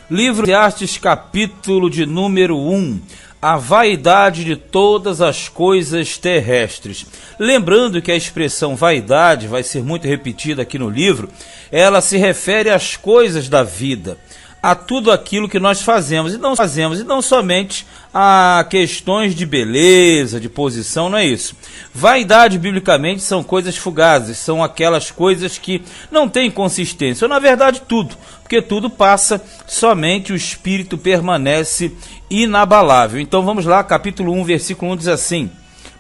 Livro de Eclesiastes, capítulo de número 1. A vaidade de todas as coisas terrestres. Lembrando que a expressão vaidade vai ser muito repetida aqui no livro, ela se refere às coisas da vida, a tudo aquilo que nós fazemos, e não somente a questões de beleza, de posição, não é isso. Vaidade, biblicamente, são coisas fugazes, são aquelas coisas que não têm consistência, ou na verdade tudo, porque tudo passa, somente o espírito permanece inabalável. Então vamos lá, capítulo 1, versículo 1 diz assim: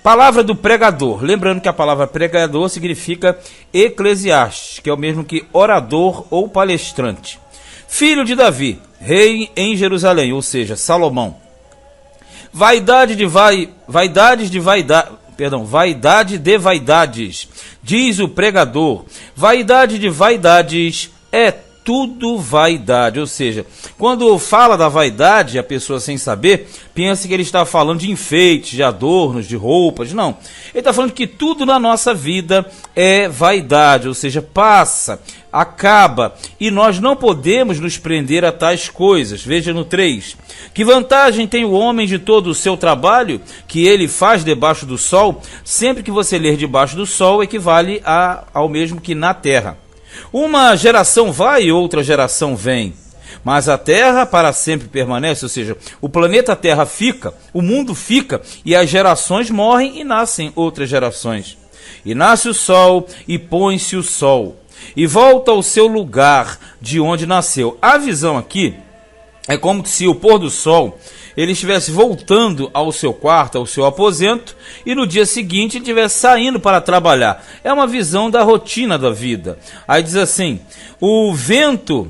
palavra do pregador. Lembrando que a palavra pregador significa Eclesiastes, que é o mesmo que orador ou palestrante. Filho de Davi, rei em Jerusalém, ou seja, Salomão. Vaidade de vaidades, diz o pregador. Vaidade de vaidades é tudo vaidade, ou seja, quando fala da vaidade, a pessoa sem saber, pensa que ele está falando de enfeites, de adornos, de roupas. Não, ele está falando que tudo na nossa vida é vaidade, ou seja, passa, acaba, e nós não podemos nos prender a tais coisas. Veja no 3, que vantagem tem o homem de todo o seu trabalho que ele faz debaixo do sol? Sempre que você ler debaixo do sol equivale ao mesmo que na terra. Uma geração vai e outra geração vem, mas a Terra para sempre permanece, ou seja, o planeta Terra fica, o mundo fica, e as gerações morrem e nascem outras gerações. E nasce o sol e põe-se o sol, e volta ao seu lugar de onde nasceu. A visão aqui é como se o pôr do sol ele estivesse voltando ao seu quarto, ao seu aposento, e no dia seguinte ele estivesse saindo para trabalhar. É uma visão da rotina da vida. Aí diz assim: o vento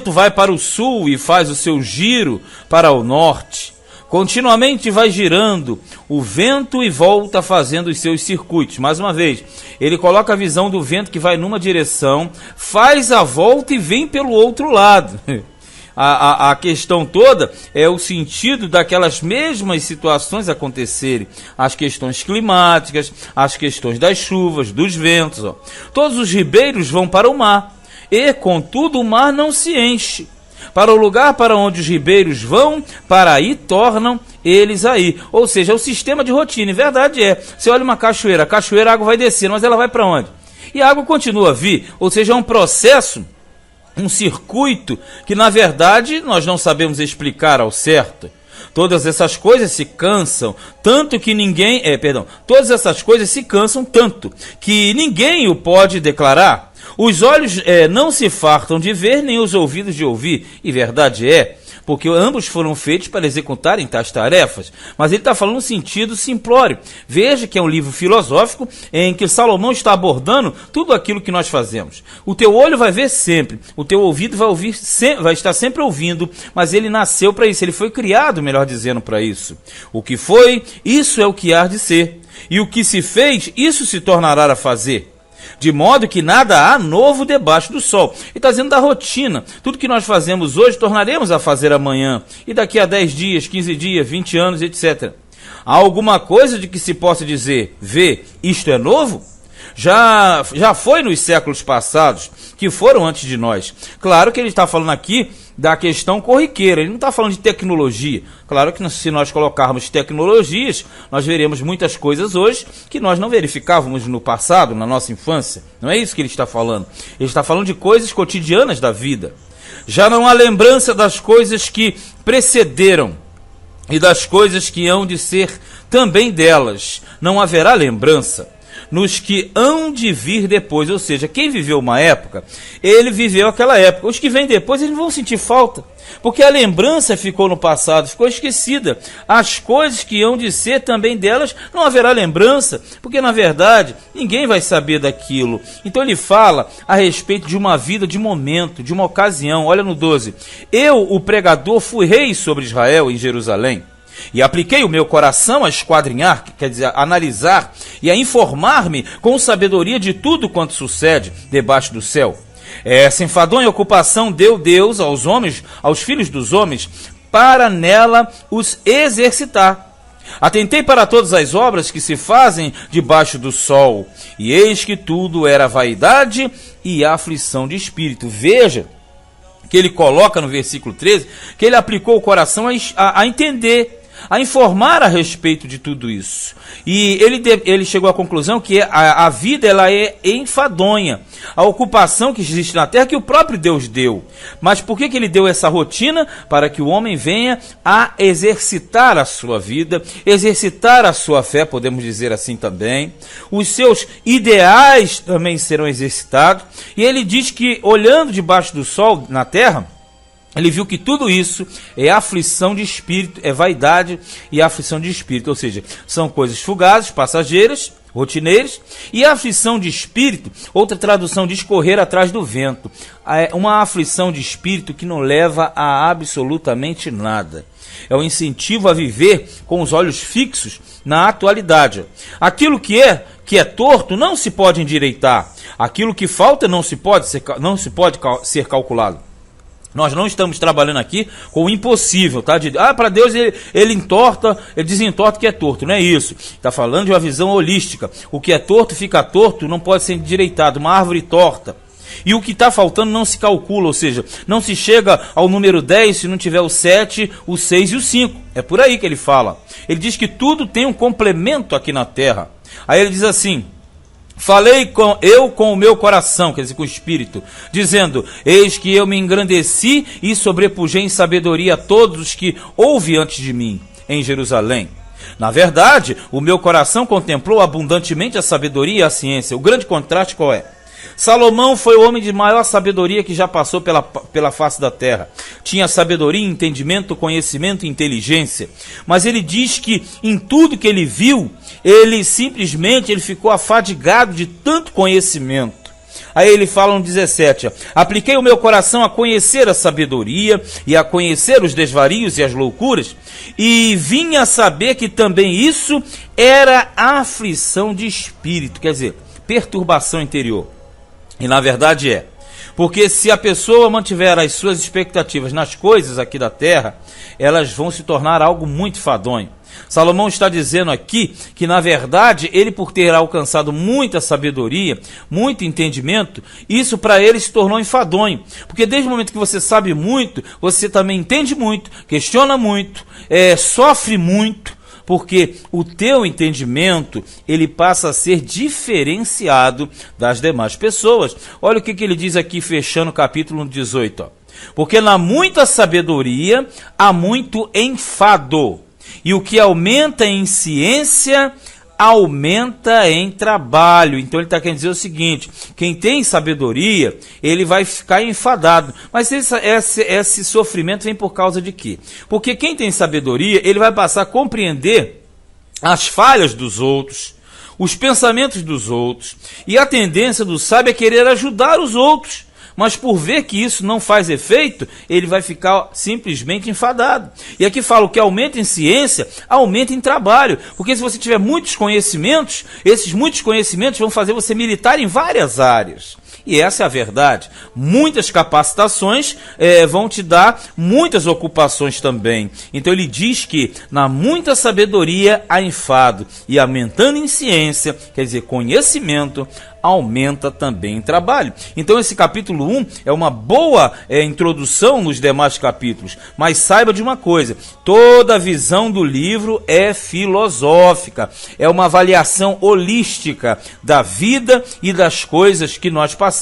vai para o sul e faz o seu giro para o norte. Continuamente vai girando o vento e volta fazendo os seus circuitos. Mais uma vez, ele coloca a visão do vento que vai numa direção, faz a volta e vem pelo outro lado. A questão toda é o sentido daquelas mesmas situações acontecerem. As questões climáticas, as questões das chuvas, dos ventos. Ó. Todos os ribeiros vão para o mar, e contudo o mar não se enche. Para o lugar para onde os ribeiros vão, para aí tornam eles aí. Ou seja, é o sistema de rotina. E verdade é, você olha uma cachoeira, a água vai descer, mas ela vai para onde? E a água continua a vir. Ou seja, é um processo, um circuito que na verdade nós não sabemos explicar ao certo. Todas essas coisas se cansam, tanto que todas essas coisas se cansam tanto que ninguém o pode declarar. Os olhos não se fartam de ver, nem os ouvidos de ouvir, e verdade é, porque ambos foram feitos para executarem tais tarefas. Mas ele está falando no sentido simplório. Veja que é um livro filosófico em que Salomão está abordando tudo aquilo que nós fazemos. O teu olho vai ver sempre, o teu ouvido vai estar sempre ouvindo, mas ele nasceu para isso, ele foi criado, melhor dizendo, para isso. O que foi, isso é o que há de ser. E o que se fez, isso se tornará a fazer. De modo que nada há novo debaixo do sol. Ele está dizendo da rotina. Tudo que nós fazemos hoje, tornaremos a fazer amanhã. E daqui a 10 dias, 15 dias, 20 anos, etc. Há alguma coisa de que se possa dizer, vê, isto é novo? Já foi nos séculos passados, que foram antes de nós. Claro que ele está falando aqui da questão corriqueira, ele não está falando de tecnologia. Claro que se nós colocarmos tecnologias, nós veremos muitas coisas hoje que nós não verificávamos no passado, na nossa infância. Não é isso que ele está falando. Ele está falando de coisas cotidianas da vida. Já não há lembrança das coisas que precederam e das coisas que hão de ser também delas. Não haverá lembrança nos que hão de vir depois, ou seja, quem viveu uma época, ele viveu aquela época. Os que vêm depois, eles não vão sentir falta, porque a lembrança ficou no passado, ficou esquecida. As coisas que hão de ser também delas, não haverá lembrança, porque na verdade, ninguém vai saber daquilo. Então ele fala a respeito de uma vida, de momento, de uma ocasião. Olha no 12, eu, o pregador, fui rei sobre Israel em Jerusalém, e apliquei o meu coração a esquadrinhar, quer dizer, a analisar e a informar-me com sabedoria de tudo quanto sucede debaixo do céu. Essa enfadonha ocupação deu Deus aos homens, aos filhos dos homens, para nela os exercitar. Atentei para todas as obras que se fazem debaixo do sol, e eis que tudo era vaidade e aflição de espírito. Veja que ele coloca no versículo 13, que ele aplicou o coração a entender, a informar a respeito de tudo isso. E ele chegou à conclusão que a vida ela é enfadonha, a ocupação que existe na terra que o próprio Deus deu. Mas por que ele deu essa rotina? Para que o homem venha a exercitar a sua vida, exercitar a sua fé, podemos dizer assim também. Os seus ideais também serão exercitados. E ele diz que, olhando debaixo do sol na terra, ele viu que tudo isso é aflição de espírito, é vaidade e aflição de espírito. Ou seja, são coisas fugazes, passageiras, rotineiras. E a aflição de espírito, outra tradução diz correr atrás do vento. É uma aflição de espírito que não leva a absolutamente nada. É um incentivo a viver com os olhos fixos na atualidade. Aquilo que é torto não se pode endireitar. Aquilo que falta não se pode ser calculado. Nós não estamos trabalhando aqui com o impossível, tá? Para Deus ele desentorta o que é torto, não é isso. Está falando de uma visão holística. O que é torto fica torto, não pode ser endireitado. Uma árvore torta. E o que está faltando não se calcula, ou seja, não se chega ao número 10 se não tiver o 7, o 6 e o 5. É por aí que ele fala. Ele diz que tudo tem um complemento aqui na terra. Aí ele diz assim: falei com o meu coração, quer dizer, com o espírito, dizendo: eis que eu me engrandeci e sobrepujei em sabedoria a todos os que houve antes de mim em Jerusalém. Na verdade, o meu coração contemplou abundantemente a sabedoria e a ciência. O grande contraste qual é? Salomão foi o homem de maior sabedoria que já passou pela face da terra. Tinha sabedoria, entendimento, conhecimento e inteligência. Mas ele diz que em tudo que ele viu, ele ficou afadigado de tanto conhecimento. Aí ele fala no 17, apliquei o meu coração a conhecer a sabedoria e a conhecer os desvarios e as loucuras, e vim a saber que também isso era aflição de espírito, quer dizer, perturbação interior. E na verdade é, porque se a pessoa mantiver as suas expectativas nas coisas aqui da terra, elas vão se tornar algo muito fadonho. Salomão está dizendo aqui que, na verdade, ele, por ter alcançado muita sabedoria, muito entendimento, isso para ele se tornou enfadonho. Porque desde o momento que você sabe muito, você também entende muito, questiona muito, sofre muito, porque o teu entendimento, ele passa a ser diferenciado das demais pessoas. Olha o que ele diz aqui, fechando o capítulo 18. Porque na muita sabedoria, há muito enfado. E o que aumenta em ciência, aumenta em trabalho. Então ele está querendo dizer o seguinte: quem tem sabedoria, ele vai ficar enfadado. Mas esse sofrimento vem por causa de quê? Porque quem tem sabedoria, ele vai passar a compreender as falhas dos outros, os pensamentos dos outros. E a tendência do sábio é querer ajudar os outros. Mas por ver que isso não faz efeito, ele vai ficar simplesmente enfadado. E aqui fala: o que aumenta em ciência, aumenta em trabalho. Porque se você tiver muitos conhecimentos, esses muitos conhecimentos vão fazer você militar em várias áreas. E essa é a verdade. Muitas capacitações vão te dar muitas ocupações também. Então ele diz que na muita sabedoria há enfado. E aumentando em ciência, quer dizer, conhecimento, aumenta também em trabalho. Então esse capítulo 1 é uma boa introdução nos demais capítulos. Mas saiba de uma coisa: toda visão do livro é filosófica. É uma avaliação holística da vida e das coisas que nós passamos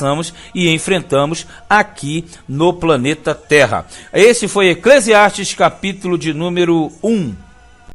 e enfrentamos aqui no planeta Terra. Esse foi Eclesiastes, capítulo de número 1.